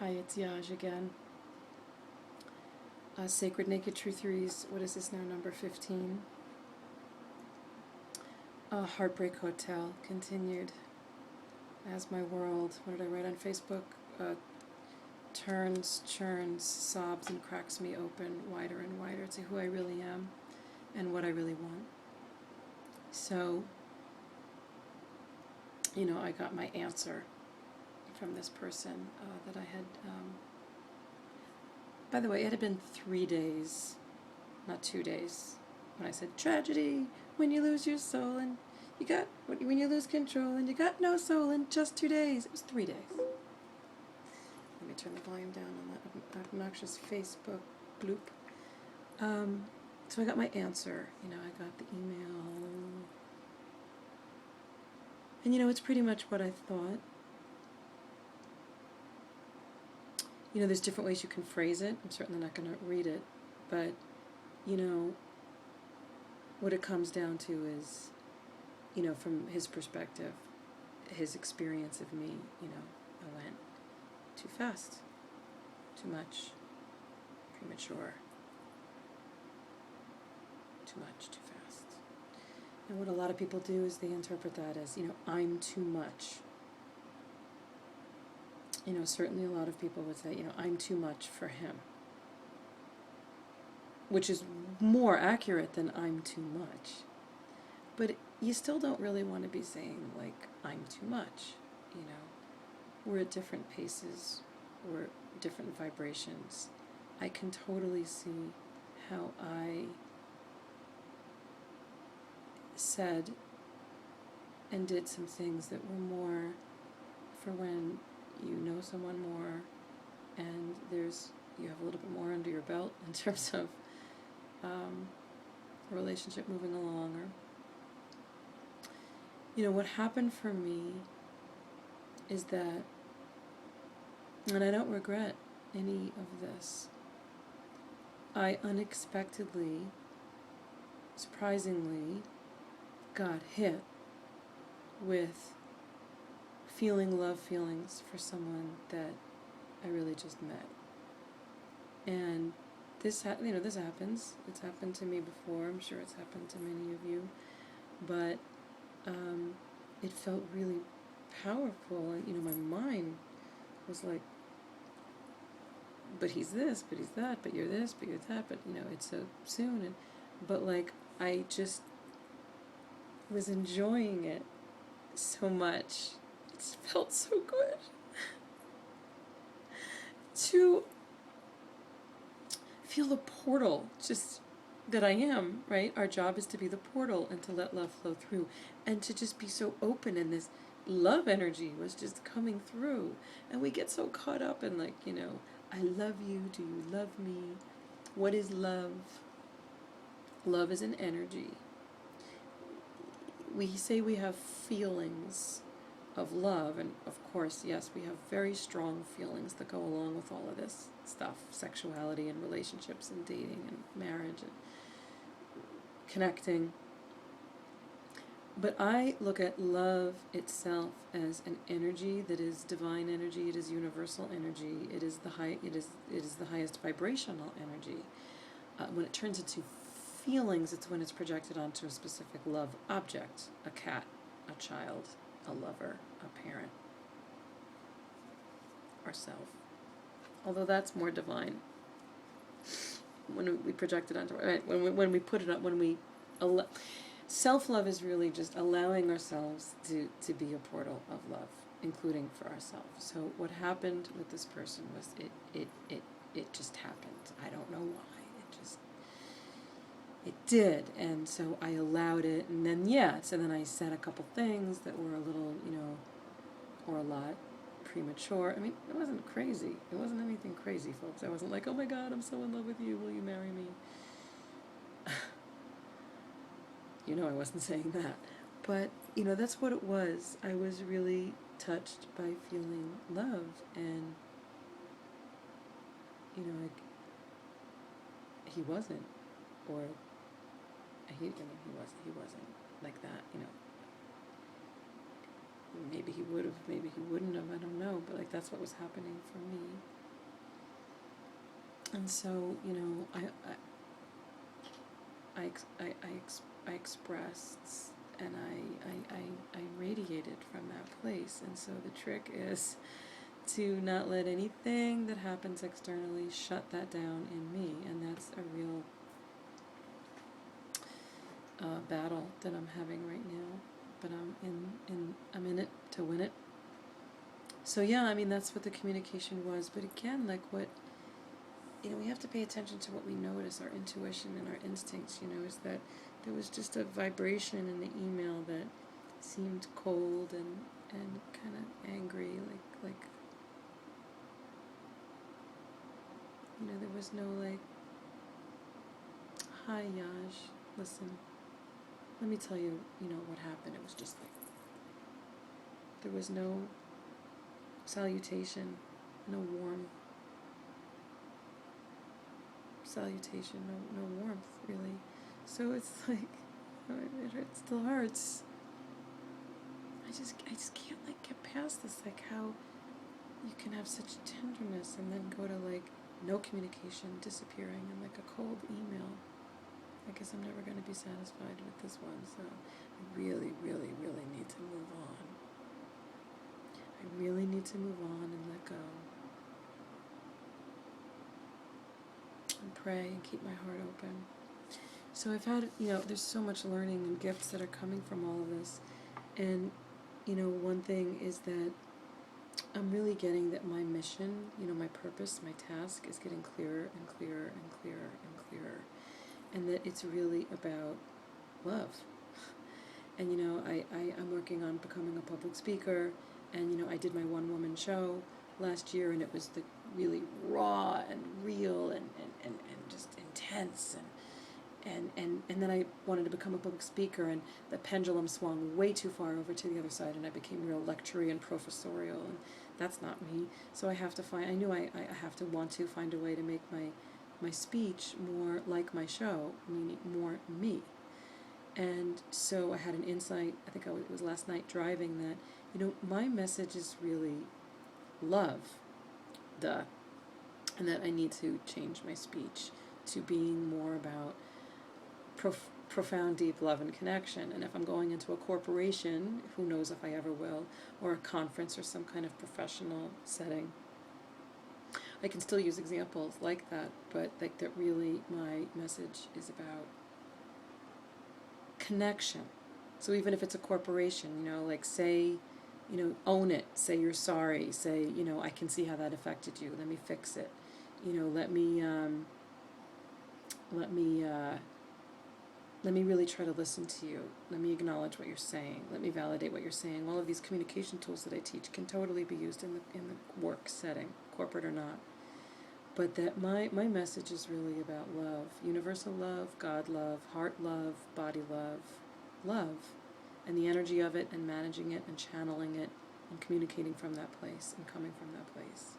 Hi, it's Yaj again. Sacred Naked Trutheries, what is this now, number 15? Heartbreak Hotel, continued. As my world, what did I write on Facebook? Turns, churns, sobs, and cracks me open wider and wider to who I really am and what I really want. So, I got my answer from this person that I had. By the way, it had been 3 days, not 2 days, when I said tragedy when you lose your soul and when you lose control and you got no soul in just 2 days. It was 3 days. Let me turn the volume down on that obnoxious Facebook bloop. So I got my answer. I got the email. And it's pretty much what I thought. There's different ways you can phrase it. I'm certainly not going to read it. But, what it comes down to is, from his perspective, his experience of me, I went too fast, too much, premature, too much, too fast. And what a lot of people do is they interpret that as, I'm too much. Certainly a lot of people would say, I'm too much for him. Which is more accurate than I'm too much. But you still don't really want to be saying, I'm too much, We're at different paces, we're different vibrations. I can totally see how I said and did some things that were more for when you know someone more and you have a little bit more under your belt in terms of a relationship moving along. Or what happened for me is that, and I don't regret any of this, I unexpectedly, surprisingly, got hit with feeling love feelings for someone that I really just met. And this happens. It's happened to me before. I'm sure it's happened to many of you. But it felt really powerful. And, my mind was like, but he's this, but he's that, but you're this, but you're that, but, it's so soon. But, I just was enjoying it so much. It felt so good to feel the portal just that I am, right? Our job is to be the portal and to let love flow through and to just be so open, and this love energy was just coming through. And we get so caught up in I love you, do you love me? What is love? Love is an energy. We say we have feelings of love, and of course, yes, we have very strong feelings that go along with all of this stuff, sexuality and relationships and dating and marriage and connecting. But I look at love itself as an energy that is divine energy. It is universal energy. It is the highest vibrational energy. When it turns into feelings, it's when it's projected onto a specific love object: a cat, a child, a lover, a parent, ourself. Although that's more divine. When we project it onto, when we put it up, self-love is really just allowing ourselves to be a portal of love, including for ourselves. So what happened with this person was it just happened. I don't know why. It did. And so I allowed it, and then then I said a couple things that were a little, or a lot premature. I mean, it wasn't crazy. It wasn't anything crazy, folks. I wasn't like, oh my God, I'm so in love with you. Will you marry me? I wasn't saying that. But, that's what it was. I was really touched by feeling love. And, he wasn't. Or, he wasn't like that, Maybe he would have, maybe he wouldn't have, I don't know. but like that's what was happening for me. And so, you know, I expressed, and I radiated from that place. And so the trick is to not let anything that happens externally shut that down in me, and that's a real battle that I'm having right now. But I'm in it to win it. So yeah, I mean that's what the communication was. But again, like what, you know, we have to pay attention to what we notice, our intuition and our instincts. You know, is that there was just a vibration in the email that seemed cold and kind of angry, like you know, there was no like, hi Yaj, listen, let me tell you, you know, what happened. It was just like, there was no salutation, no warm salutation, no warmth really. So it's like, it still hurts. I just can't like get past this, like how you can have such tenderness and then go to like no communication, disappearing, and like a cold email. I guess I'm never going to be satisfied with this one, so I really, really, really need to move on. I really need to move on and let go. And pray and keep my heart open. So I've had, you know, there's so much learning and gifts that are coming from all of this. And, you know, one thing is that I'm really getting that my mission, you know, my purpose, my task is getting clearer and clearer and clearer and clearer. And that it's really about love. And, you know, I'm working on becoming a public speaker. And, you know, I did my one-woman show last year, and it was the really raw and real and just intense. And then I wanted to become a public speaker, and the pendulum swung way too far over to the other side, and I became real lectury and professorial, and that's not me. So I have to find, I knew I have to want to find a way to make my speech more like my show, meaning more me. And so I had an insight, I think it was last night driving, that, you know, my message is really love, and that I need to change my speech to being more about profound, deep love and connection. And if I'm going into a corporation, who knows if I ever will, or a conference or some kind of professional setting, I can still use examples like that, but like that really my message is about connection. So even if it's a corporation, you know, like say, you know, own it, say you're sorry, say, you know, I can see how that affected you, let me fix it, you know, let me really try to listen to you, let me acknowledge what you're saying, let me validate what you're saying. All of these communication tools that I teach can totally be used in the work setting, corporate or not. But that my message is really about love, universal love, God love, heart love, body love, and the energy of it, and managing it, and channeling it, and communicating from that place, and coming from that place.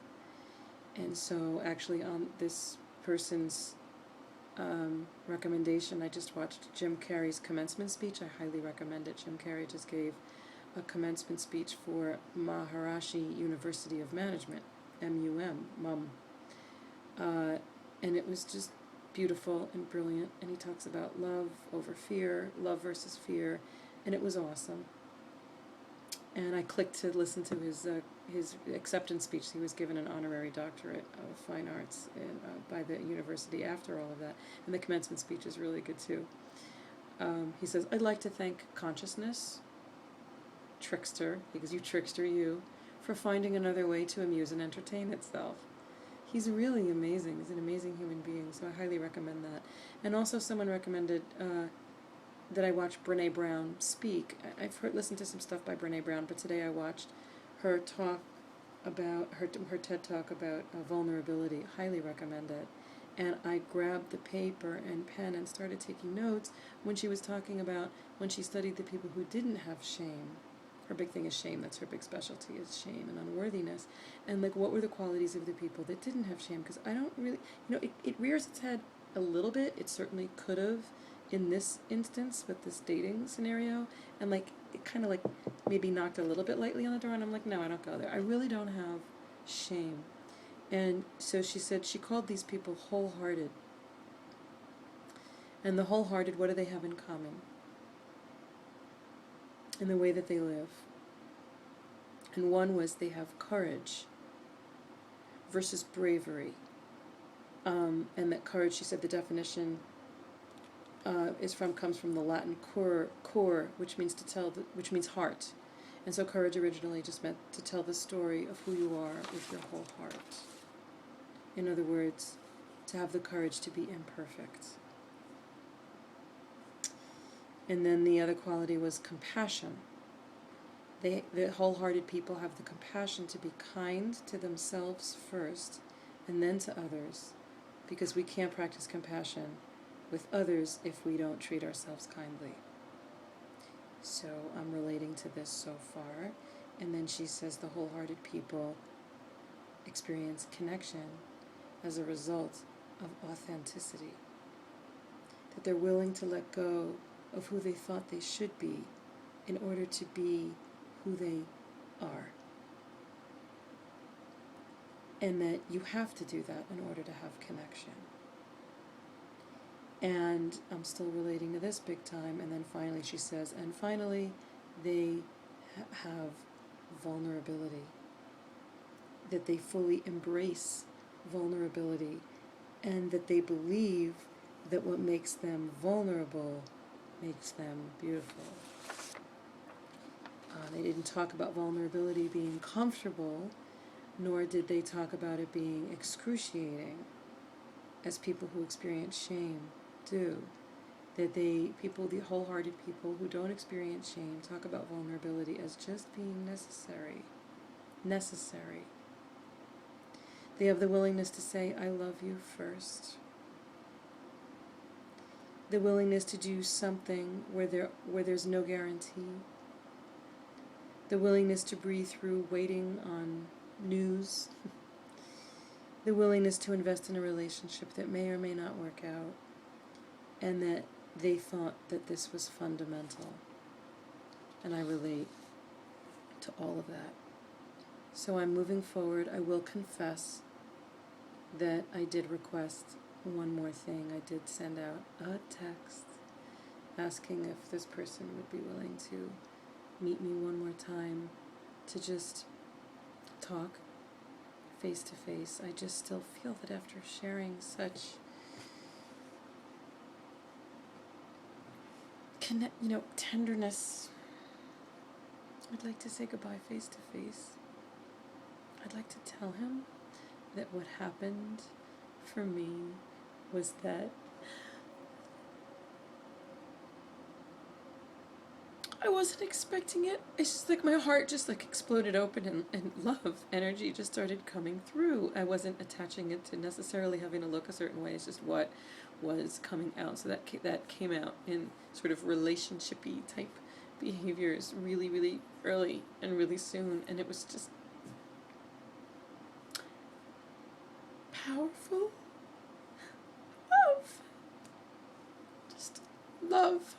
And so actually on this person's recommendation, I just watched Jim Carrey's commencement speech. I highly recommend it. Jim Carrey just gave a commencement speech for Maharishi University of Management, MUM. And it was just beautiful and brilliant, and he talks about love over fear, love versus fear, and it was awesome. And I clicked to listen to his acceptance speech. He was given an honorary doctorate of fine arts by the university after all of that, and the commencement speech is really good too. He says, I'd like to thank consciousness, trickster, because you trickster you, for finding another way to amuse and entertain itself. He's really amazing. He's an amazing human being, so I highly recommend that. And also someone recommended that I watch Brené Brown speak. I've listened to some stuff by Brené Brown, but today I watched her talk about, her TED Talk about vulnerability. Highly recommend it. And I grabbed the paper and pen and started taking notes when she was talking about when she studied the people who didn't have shame. Her big thing is shame. That's her big specialty, is shame and unworthiness. And like, what were the qualities of the people that didn't have shame? Because I don't really, you know, it rears its head a little bit. It certainly could have in this instance with this dating scenario. And like, it kind of like maybe knocked a little bit lightly on the door, and I'm like, no, I don't go there. I really don't have shame. And so she said she called these people wholehearted. And the wholehearted, what do they have in common? In the way that they live. And one was they have courage versus bravery. And that courage, she said, the definition comes from the Latin cor, which means to tell, which means heart. And so courage originally just meant to tell the story of who you are with your whole heart. In other words, to have the courage to be imperfect. And then the other quality was compassion. The wholehearted people have the compassion to be kind to themselves first and then to others, because we can't practice compassion with others if we don't treat ourselves kindly. So I'm relating to this so far. And then she says the wholehearted people experience connection as a result of authenticity. That they're willing to let go of who they thought they should be in order to be who they are. And that you have to do that in order to have connection. And I'm still relating to this big time. And then finally she says, and finally they have vulnerability. That they fully embrace vulnerability, and that they believe that what makes them vulnerable makes them beautiful. They didn't talk about vulnerability being comfortable, nor did they talk about it being excruciating, as people who experience shame do. That the wholehearted people who don't experience shame talk about vulnerability as just being necessary. Necessary. They have the willingness to say, I love you first. The willingness to do something where there's no guarantee. The willingness to breathe through waiting on news. The willingness to invest in a relationship that may or may not work out. And that they thought that this was fundamental. And I relate to all of that. So I'm moving forward. I will confess that I did request one more thing. I did send out a text asking if this person would be willing to meet me one more time to just talk face to face. I just still feel that after sharing such tenderness, I'd like to say goodbye face to face. I'd like to tell him that what happened for me was that I wasn't expecting it. It's just like my heart just like exploded open, and love energy just started coming through. I wasn't attaching it to necessarily having to look a certain way. It's just what was coming out. So that came out in sort of relationshipy type behaviors really, really early and really soon. And it was just powerful love. Just love.